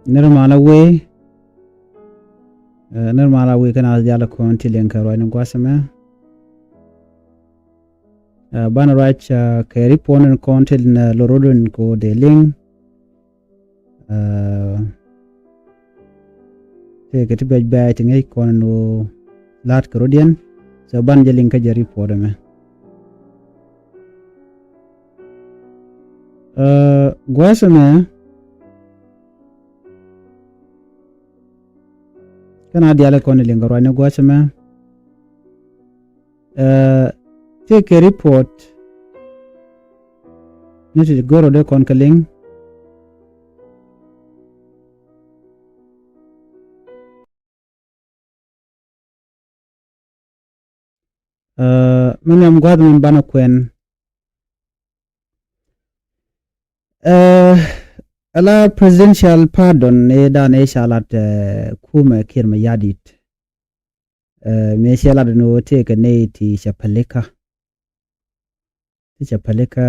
Nirmala we kana jala konti lenka roi ngwasame bana rach ke riponen konti na lorodun ko de ling te ke tibe ba tingai kono lat krodian so ban jeling ka jari podame gwasame kana diala kono lenga roi ngwasame take a report niti goro de konkaling minyam gwadman bana kwen ala presidential pardon ne dan e shalat kuma kirma yadit me shalat no take ne ti chapaleka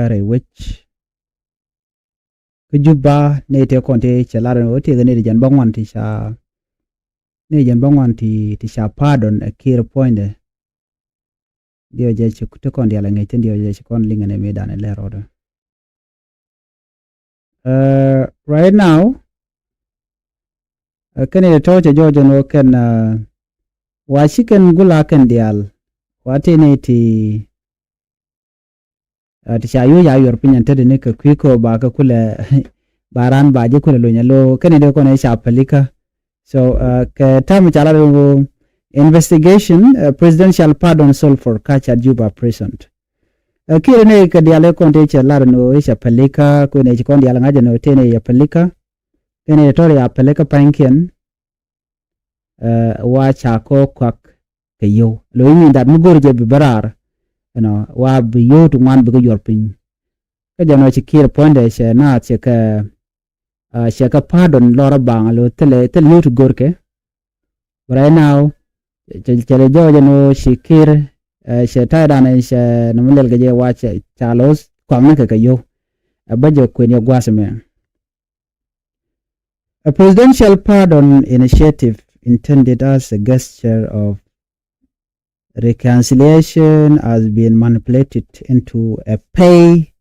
re which kujuba ne te konte chalat no te ne jan bangwan ti sha ne jan bangwan ti sha pardon a kir point dio je te kon dia la ngai ten dio je kon linga ne me dan le rodo right now can it touch a Georgia no can wa chicken gula kan dial wate ne ti shayu ya yor pinyan tede ne ka kwiko ba ka kula baran ba je kula lo nyalo kan de ko ne sha palika so ka tam chala do investigation presidential pardon sold for catch at Juba present kire ne ka diale kon te chala no sha palika ko ne kon diala ngaje no te ne ya palika kene tori ya palika panken wa chako kwak kayo lo yimi dat mugor je bibarar wa biyo to man bigo yorpin ka jano ci kir ponde she na che ka pardon lora bang lo tele yo to gorke right now chele joje no shikir she taida na she no mulel gaje wa chalos kwamne ka kayo abajo kwenye gwasme a presidential pardon initiative intended as a gesture of reconciliation has been manipulated into a pay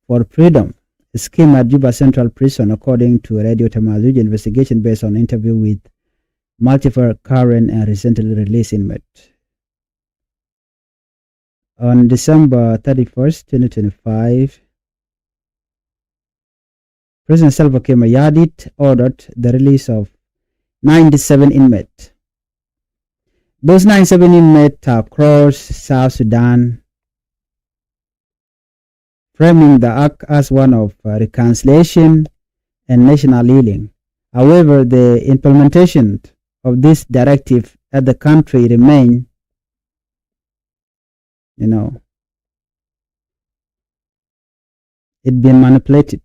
for freedom scheme at Juba Central Prison, according to Radio Tamazuj investigation based on interview with multiple current and recently released inmates. On December 31st, 2025, President Salva Kiir Mayardit ordered the release of 97 inmates. Those 97 inmates are across South Sudan, framing the act as one of reconciliation and national healing. However, the implementation of this directive at the country remain, it been manipulated.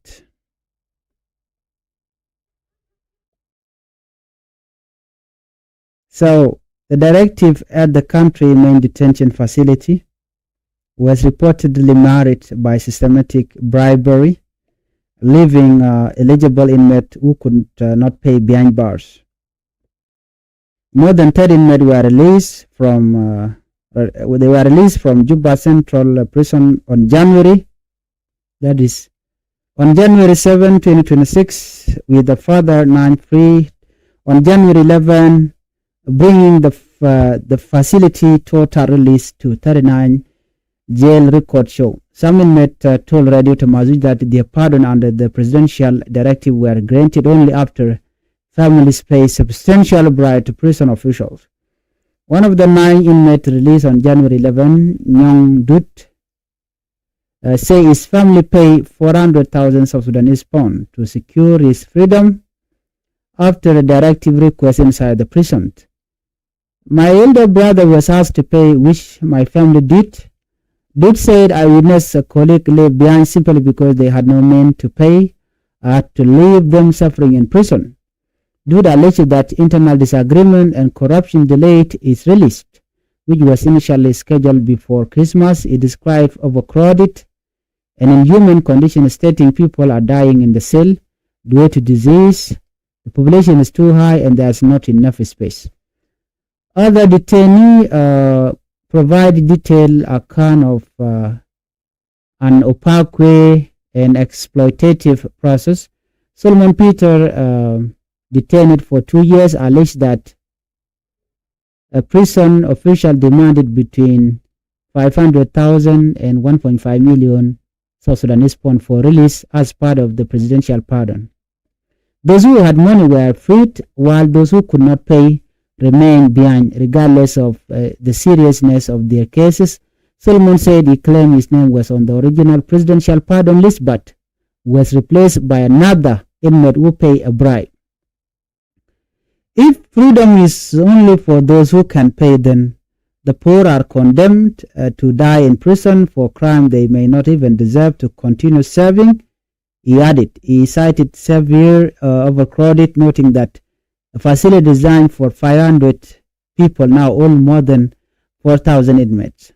So, the directive at the country main detention facility was reportedly marred by systematic bribery, leaving eligible inmates who could not pay behind bars. More than 30 inmates were released from Juba Central Prison on January 7, 2026, with a further 9 free on January 11, bringing the facility total release to 39. Jail record show. Some inmates told Radio Tamazuj that their pardon under the presidential directive were granted only after families pay substantial bribe to prison officials. One of the 9 inmates released on January 11, Nyong Dut, say his family paid 400,000 South Sudanese pounds to secure his freedom after a directive request inside the prison. My elder brother was asked to pay, which my family did. Dut said, I witnessed a colleague lay behind simply because they had no men to pay. I had to leave them suffering in prison. Dut alleged that internal disagreement and corruption delayed his release, which was initially scheduled before Christmas. He described overcrowded and inhuman conditions, stating people are dying in the cell due to disease The population is too high and there's not enough space. Other detainees provide detailed account of an opaque and exploitative process. Solomon Peter, detained for 2 years, alleged that a prison official demanded between 500,000 and 1.5 million South Sudanese pound for release as part of the presidential pardon. Those who had money were freed, while those who could not pay remained behind, regardless of the seriousness of their cases. Solomon said he claimed his name was on the original presidential pardon list, but was replaced by another inmate who paid a bribe. If freedom is only for those who can pay, then the poor are condemned to die in prison for crime they may not even deserve to continue serving, he added. He cited severe overcrowded, noting that a facility designed for 500 people now hold more than 4,000 inmates.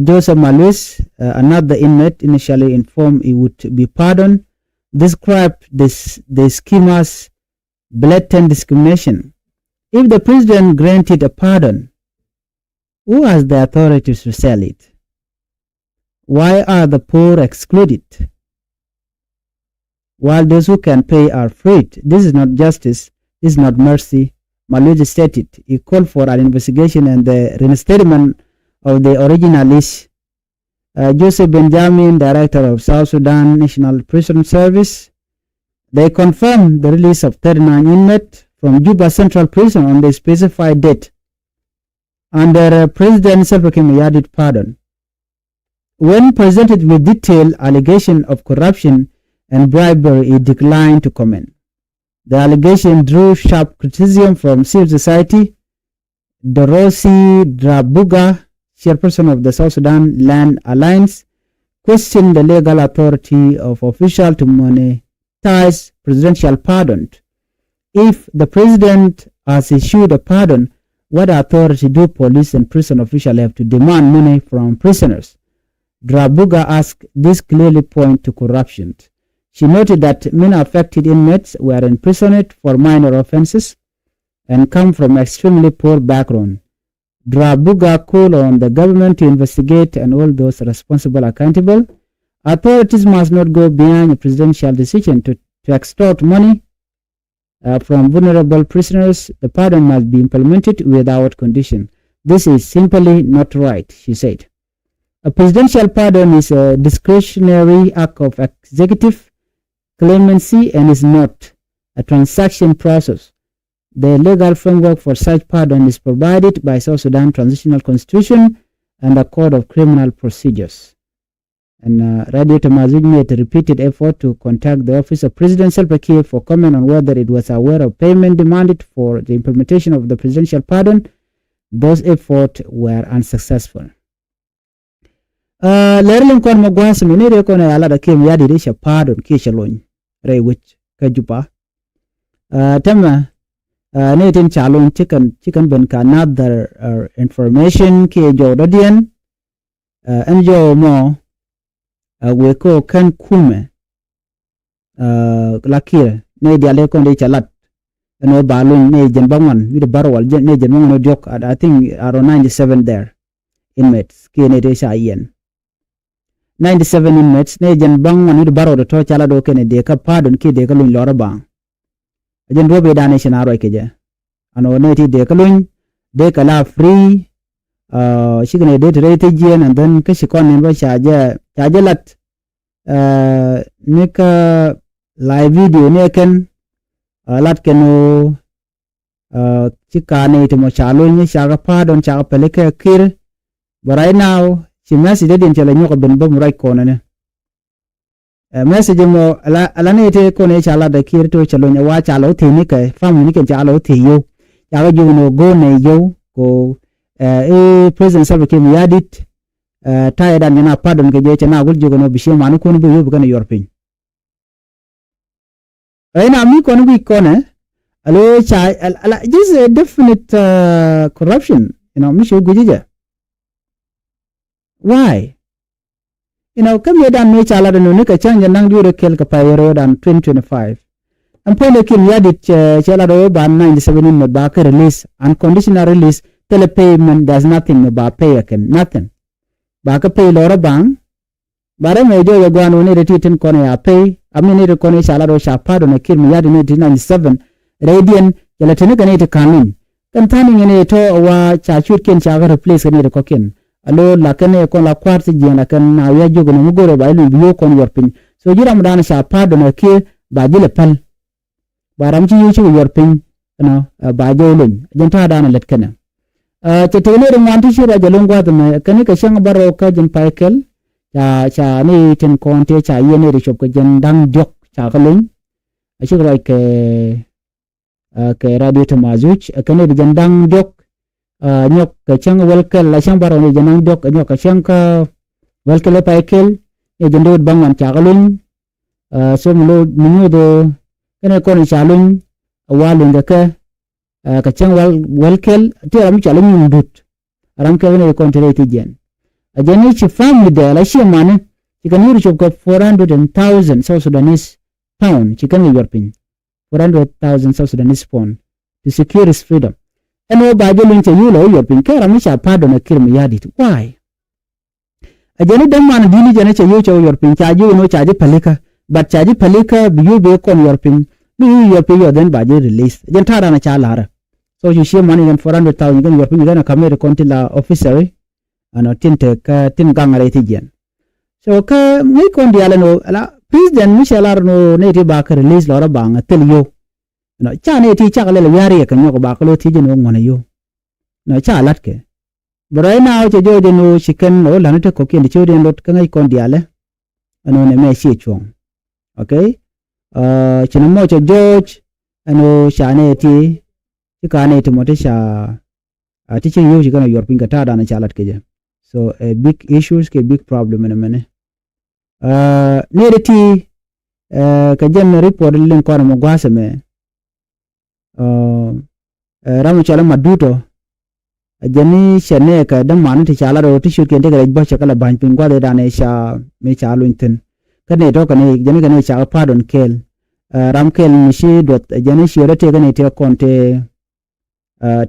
Joseph Malus, another inmate initially informed he would be pardoned, described the scheme as blatant discrimination. If the president granted a pardon, who has the authority to sell it? Why are the poor excluded, while those who can pay are freed? This is not justice. This is not mercy. Malus stated. He called for an investigation and the reinstatement of the original list. Joseph Benjamin, director of South Sudan National Prison Service, they confirmed the release of 39 inmates from Juba Central Prison on the specified date under President Salva Kiir Mayardit pardon. When presented with detailed allegation of corruption and bribery, he declined to comment. The allegation drew sharp criticism from civil society. Dorosi Drabuga, chairperson of the South Sudan Land Alliance, questioned the legal authority of officials to monetize presidential pardon. If the president has issued a pardon, what authority do police and prison officials have to demand money from prisoners? Drabuga asked. This clearly points to corruption. She noted that many affected inmates were imprisoned for minor offenses and come from extremely poor background. Drabuga called on the government to investigate and hold those responsible accountable. Authorities must not go beyond a presidential decision to extort money from vulnerable prisoners. The pardon must be implemented without condition. This is simply not right, she said. A presidential pardon is a discretionary act of executive clemency and is not a transaction process. The legal framework for such pardon is provided by South Sudan Transitional Constitution and the Code of Criminal Procedures. And Radio Tamazig made a repeated effort to contact the Office of President Salva Kiir for comment on whether it was aware of payment demanded for the implementation of the presidential pardon. Those efforts were unsuccessful. Lerling kon magwas minire kon ala da kim yadi risha pardon kishalon re which kajupa tema netin chalon chicken ben ka another information ke jowda dien enjo mo we ko kan kume lakir ne diale kon de chalat no balun ne jen bangon with barwal ne jen mo diok I think around 97 there inmates ke ne de shayen 97 inmates ne jen bangon with baro to chala do ken de ka pardon ke de ka lun lora bang jen robe dane shenaro ke je ano ne ti de ka lun de ka la free shigane de rate jen and then ke shikon ne ba chaje lat ne ka live video ne ken lat keno chika ne to mo chalo ni shaga pardon chaga peleke kir but right now she message didn't tell you ben bom right corner ne message mo ala ne te ko ne chala da kir to chalo ne wa chalo the ni ke fam ni ke chalo the yo ya go no go ne yo ko president Salva Kiir Mayardit taye dan na pardon ke je na gol jogo no bishe manu ko no be yobu kana yorpin ay na mi ko no bi ko ne alo cha ala this is a definite corruption, mi show gujija. Why? Come here dan me chala no ne ka chanja nang dure kel ka payero dan 2025 and pole kim yadit chala do ban 97 in ba ka release unconditional release tele payment there's nothing ba pay again nothing ba ka pay lora bang bare me do gwan woni retitin kono ya pay amini re kono chala do sha pado na kim yadit 97 radian yala tene kan ite kanin kan tani ngene to wa cha chut ken cha ga replace ne ko ken alo la kan ko la kwart jena kan na ya jogo no mugoro ba lu biyo kon yorpin so jira mudana sha pado na ke ba jile pal baram ci yuci yorpin no ba jolun jenta dana let kana te tele ro manti shira jalon gwa me kan ka shang baro ka jin paikel cha ni tin konte cha yene ri chop ka jan dang jok cha kalun ashi ro ke radio to mazuch kan ri jan dang jok nyok ka chang welkel la chang baro ni jan jok nyok ka chang ka welkel paikel e jan do bangan cha kalun so mulo minudo kene kon chalun walun de ka chang welkel ti ram chalun mundut ram ke ne kon tere ti jen ajani chi family de la shi mane ti kan yuri chop ko 400,000 South Sudanese pound chi kan yorpin 400,000 South Sudanese pound to secure his freedom eno ba jolun che yulo yorpin ka ram cha pado na kirmi yadit why ajani dan man dini jana che yo yorpin cha ju no cha ji palika but cha ji palika biyu be kon yorpin you pay then budget release then tada na chala so you share money then 400,000 then you pay then a camera contila officer and tinte ka tin gangare tijen so ka ngai kon diala no ala president Michel Arno ne ti ba ka release lora banga tel yo no cha ne ti cha le yari ka nyoko ba ka lo tijen no ngona yo no cha lat ke bro na o je jo no chicken no la ne ko ken di chodien lot ka ngai kon diala ano ne me shi chong okay chinamo cha George ano shane ti tikane ti mote sha teaching you gonna your pinga tada na chalat keje so a big issues ke big problem in a minute ne ti ka jem report len ko mo gwase me ramu chala maduto jani shane ka dan manu ti chala ro ti shoot ke de ba cha kala ban pin gwale da ne sha me cha lunten kane to kane jani kane cha pardon kel ram kel mishi dot jani shira te kane te konte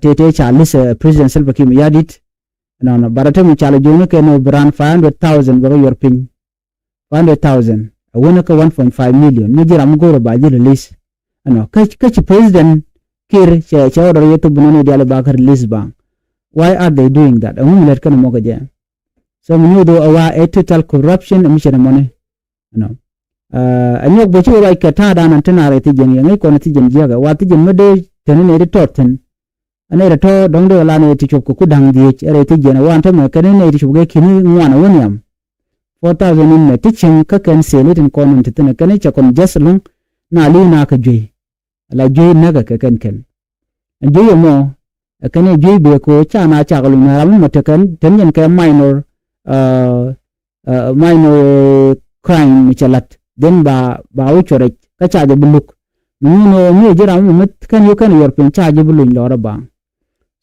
te chalis president Salva Kiir yadit no barate mu chala jono ke no brand 500,000 ba yor pin 500,000 wona ka 1.5 million ni jira mu goro ba ji release ano ka president Kiir cha order yeto bunone diale ba ka release ba why are they doing that amu let kana mo ka je so mu do awa a total corruption mi chena money no anyok bo chiro ka tada nan tanare ti jen ngai ko na ti jen jaga wa ti jen mede tenene ri torten ane ra to dongde wala ne ti chop ku dang di ere ti jen wa antama kane ne ti chop ge kini ngwana woniam 4,000 in ne ti chen ka kan sele tin ko nun titene kane cha kon jaslung na li na ka jui la jui na ka kan jui mo kane jui be ko cha na cha galu na ram mo te kan ten yen ka minor crime chalat den ba u chore ka cha je buluk no jira mu mit kan yo kan yor pin cha je bulun lora ba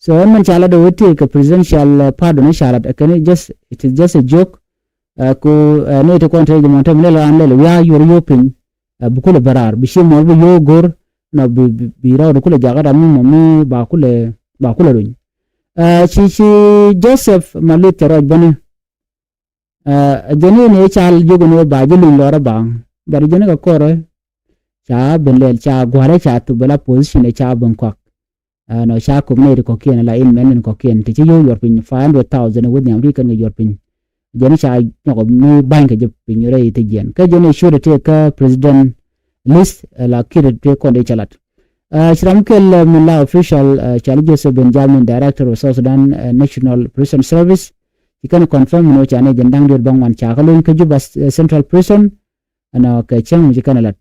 so man chala do wote ka presidential pardon sharat kan it is just a joke ko ne to kon te mo tam le an le ya yor yo pin bukule barar bi shi mo yo gor na bi ra ko le jaga da mu mo ba kule ruñ ci Joseph Malut roj bane jeni ne chal jogo no ba jelu lora ba bar jeni ka koro cha benlel cha gware cha tu bela position e cha Bangkok no cha ko ne ko kien la in men ko kien ti yo yor pin 500,000 woni am ri kan yor pin jeni cha no no bank je pin re te jen ka jeni sure te ka president list la kire te ko de chalat Shramkel Mullah official challenges Benjamin director of South Sudan National Prison Service you can confirm no chane jendang dir bangwan chakalun ke juba central prison ana ka chang ji kana lat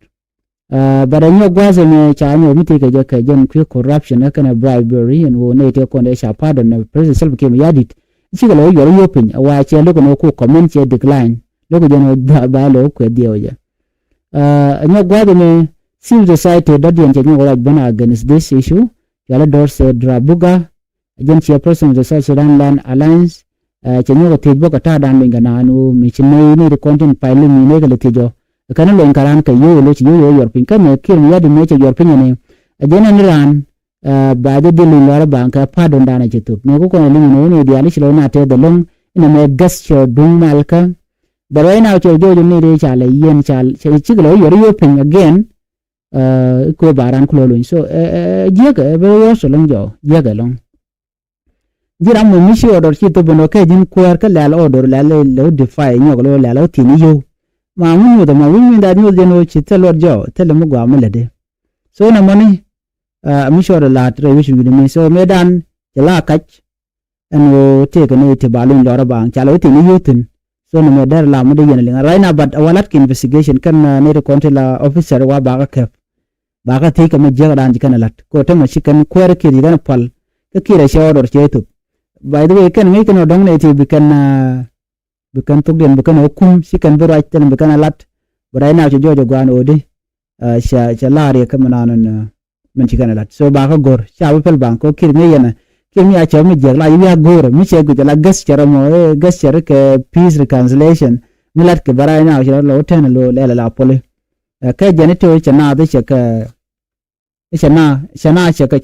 baranyo gwaze me chanyo miti ke je ka jen corruption kana bribery and wo ne te ko ne sha pardon na president Salva Kiir yadit chi ga lo yor yopin wa che lo ko ko comment che decline lo ko jeno ba lo ko dio ja anyo gwaze me civil society that the engineer bana against this issue yala dorse drabuga agent chairperson of the South Sudan Land Alliance chenyo te boka ta dan linga nanu michine ni the content piling ni ne gale tijo kana lo inkaran ka yo lo yo yor pin kan kir mi yadi me che yor pin ne ajena ni ran ba de dilu lora banka pardon dana chituk ne ko ne lingo ne dia li chilo na te de long ina me gesture dung malka the right now cho jojo ni re chale yen chal chiglo yor yo pin again ko baran ko lo so jega be yo so long jo jega long jira mo mi shi order chi to bono ke jin kwer ka la order la lo defy nyog lo la lo tini yo ma mun yo da ma win da ni de no chi te lord jo te le mo gwa mo le de so na money mi shi order la tre wi shi ni so medan jala kach and wo te ka ne te balun lora bang chalo tini yo tin so no me dar la mo de yen le right now but awalat investigation kan ne de control officer wa ba ka baga te ka me jega dan jikana lat ko ta ma shikan kwer ke digan pal ka kira shawador che to by the way kan ngai kan odong ne ti bikan tuk den bikan hukum shikan bi right tan bikan lat brai na jojo gwan ode sha lare ka mananan men jikana lat so baga gor sha pel bang ko kir ne yana kir mi a cha mi jegla ya gor mi che gu la gas chara mo gas chara ke peace reconciliation milat ke brai na lo tan lo la pole ka janito chana de chaka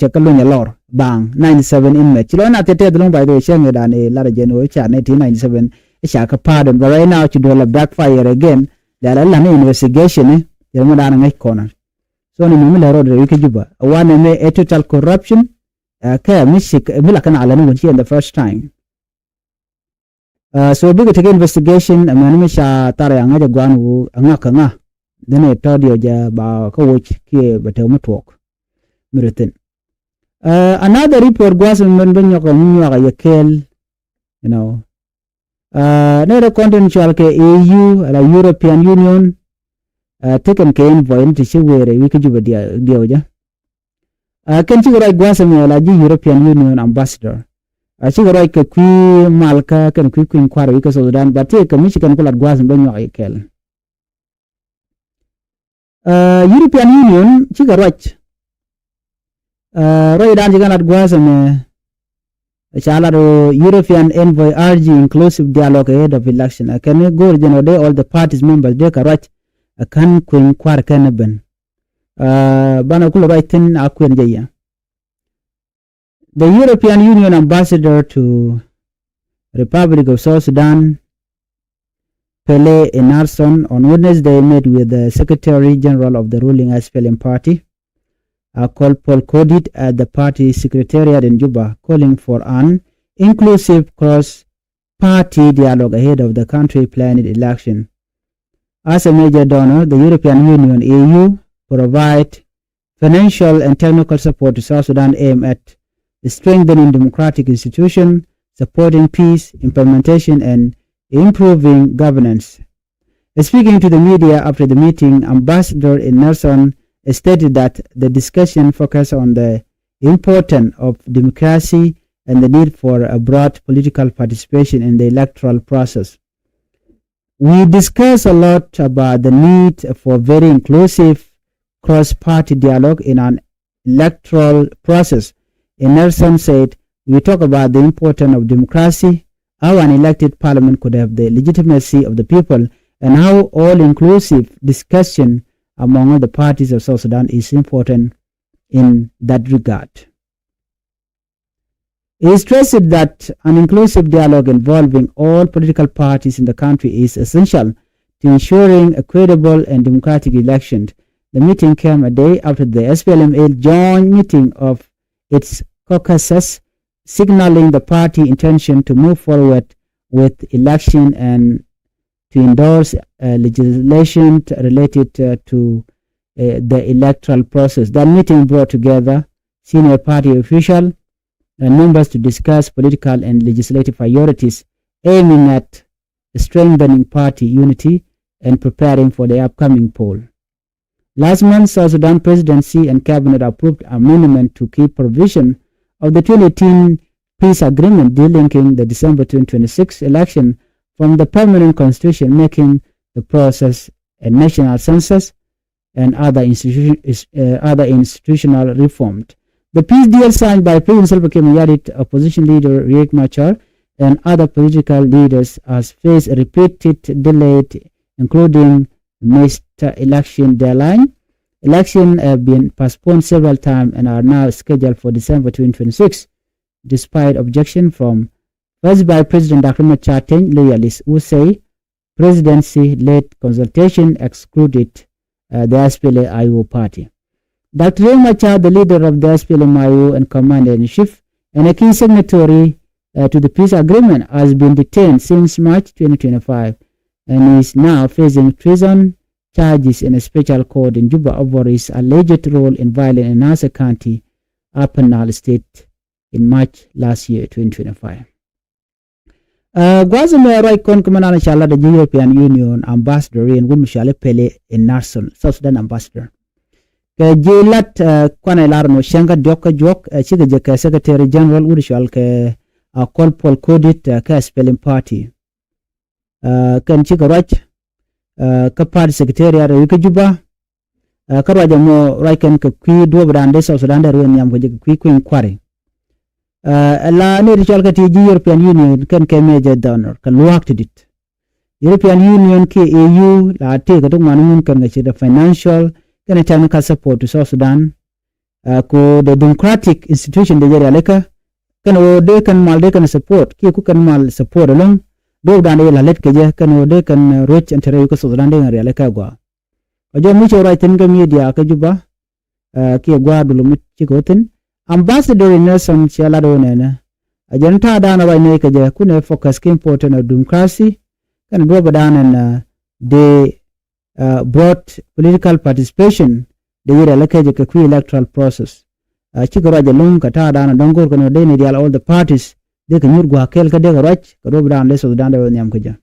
chaka lunya lor bang 97 inmate chilo na tete dulung by the shang dan e lara jeno cha 1997 chaka pardon but right now to do a backfire again there are an investigation yermo dan ngai kona so ni mi la road wiki juba one me a total corruption ka mishik mila kana alani won in the first time so big take investigation amani sha tara anga gwan wu anga kanga dene todio ja ba ko wuch ke bate mutwok miritin another report gwasan men banyo ko nywa ga yakel you know ne continental ke EU la European Union taken ke envoy to shiwere wiki juba dia ja kan ci gora gwasan la ji European Union ambassador ci gora ke ku malka kan ku kwaro wiki Sudan but ke Michigan ko la gwasan banyo ga yakel European Union chiga roch roi dan chiga lat gwasame chala ro European envoy urge inclusive dialogue ahead of election can go regional day all the parties members de ka roch kan kuin kwar kan ben bana kulo right tin akwen jaya the European Union ambassador to Republic of South Sudan Pele Enarson on Wednesday met with the Secretary General of the ruling SPLM party, called Paul Kodit at the party secretariat in Juba, calling for an inclusive cross-party dialogue ahead of the country planned election. As a major donor, the European Union (EU) provide financial and technical support to South Sudan aimed at strengthening democratic institutions, supporting peace, implementation, and improving governance. Speaking to the media after the meeting, Ambassador Nelson stated that the discussion focused on the importance of democracy and the need for a broad political participation in the electoral process. We discussed a lot about the need for very inclusive cross-party dialogue in an electoral process. Nelson said, we talk about the importance of democracy, how an elected parliament could have the legitimacy of the people, and how all-inclusive discussion among all the parties of South Sudan is important in that regard. He stressed that an inclusive dialogue involving all political parties in the country is essential to ensuring a credible and democratic election. The meeting came a day after the SPLM joint meeting of its caucuses, signaling the party intention to move forward with election and to endorse legislation related to the electoral process. That meeting brought together senior party officials and members to discuss political and legislative priorities aiming at strengthening party unity and preparing for the upcoming poll. Last month, South Sudan Presidency and Cabinet approved amendment to key provision of the 2018 peace agreement delinking the December 2026 election from the permanent constitution, making the process a national census and other institutional reforms. The peace deal signed by President Salva Kiir Mayardit, opposition leader Riek Machar, and other political leaders has faced repeated delays, including missed election deadline. Elections have been postponed several times and are now scheduled for December 2026, despite objection from First Vice President Dr. Machateng loyalists who say presidency-led consultation excluded the SPLA-IO party. Dr. Machar, the leader of the SPLA-IO and commander-in-chief and a key signatory to the peace agreement, has been detained since March 2025 and is now facing treason charges in a special court in Juba over his alleged role in violence in Nasser County, Upper Nile State in March last year, 2025. Gwazime right kon kumana inshallah the European Union ambassador in Wumshale Pele in Narsol, South Sudan ambassador. Ke jilat kwana ilarno shanga doka jok chiga jeka secretary general urishal ke call Paul Kodit ke spelling party. Kan chiga rach ka party secretary ara yuka Juba karwaja mo right kan ke kwi do brande South Sudan da ruwan yam ko jeka kwi kwin kware. La ne ritual ka tiji European Union kan ke major donor kan luak tidit European Union ke EU la te ka tung manun kan ga chida financial kan technical support to South Sudan ko the democratic institution de jere aleka kan o de kan mal de kan support ki ku kan mal support long do dan de la let ke je kan o de kan roch entere ko South Sudan de ngari aleka gwa ojo mu cho right tin ga media ka Juba ki gwa dulu mu ci ko tin Ambassador Nelson Chialado nena ajanta dana wa ne kaje kuna focus ke important of democracy kan do badana na they brought political participation de yira lakaje ke ku electoral process chigoro aje lung kata dana dongor kono de ne dial all the parties de ke nyurgo hakel ka de garach ka do badana le so danda wa nyam kaje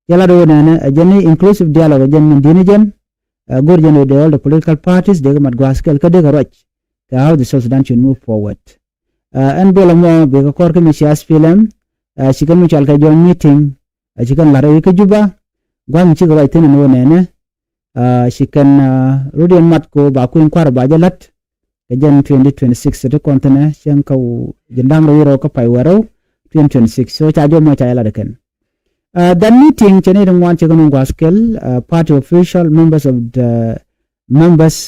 Chialado nena ajani inclusive dialogue ajani dinijen gorjano de all the political parties de mat gwaskel ka de garach how the South Sudan should move forward. And Bolamo, Bega Korka Michias film, she can mutual join meeting, she can Larika Juba, Guam Chigawaitin and Nene, she can Rudy and Matko, Baku Quara Bajalat, again 2026 at the continent, Shanko, Jendam Roka Paiwaro, 2026. So Chajo Machayalakan. That meeting, Chanadam one chicken Waskel, party official members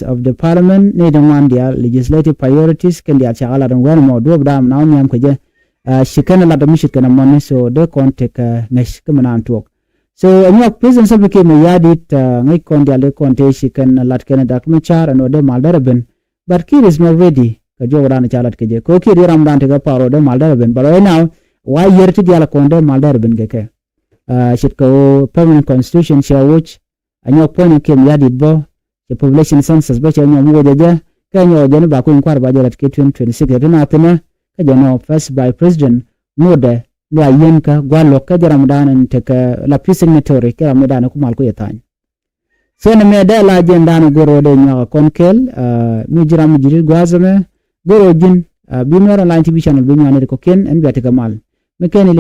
of the parliament need one their legislative priorities can dia chala dan wan mo do bram na nyam kaje shikana la da mishit kana money so they contact next kamanan talk so any presence of became yadit ngai kon dia le konte shikan lat kana document char and ode maldarben but kid is not ready ka jo ran chalat kaje ko ki ram dan te paro de maldarben but right now why year ti dia la konde maldarben ke shit ko permanent constitution share which any point came yadit bo the population census ba chanya mu jaja kanyo jene ba ko inkwar ba jara 2026 rena tena ka jano first by president mode lo ayenka gwalo ka jara mudanan te ka la signatory ka mudanan ku mal ko yatan so na me da la agenda no goro de nya konkel mi jira mi jiri gwazame goro jin bi Nuer Online TV channel bi nyane ko ken en biate kamal me ken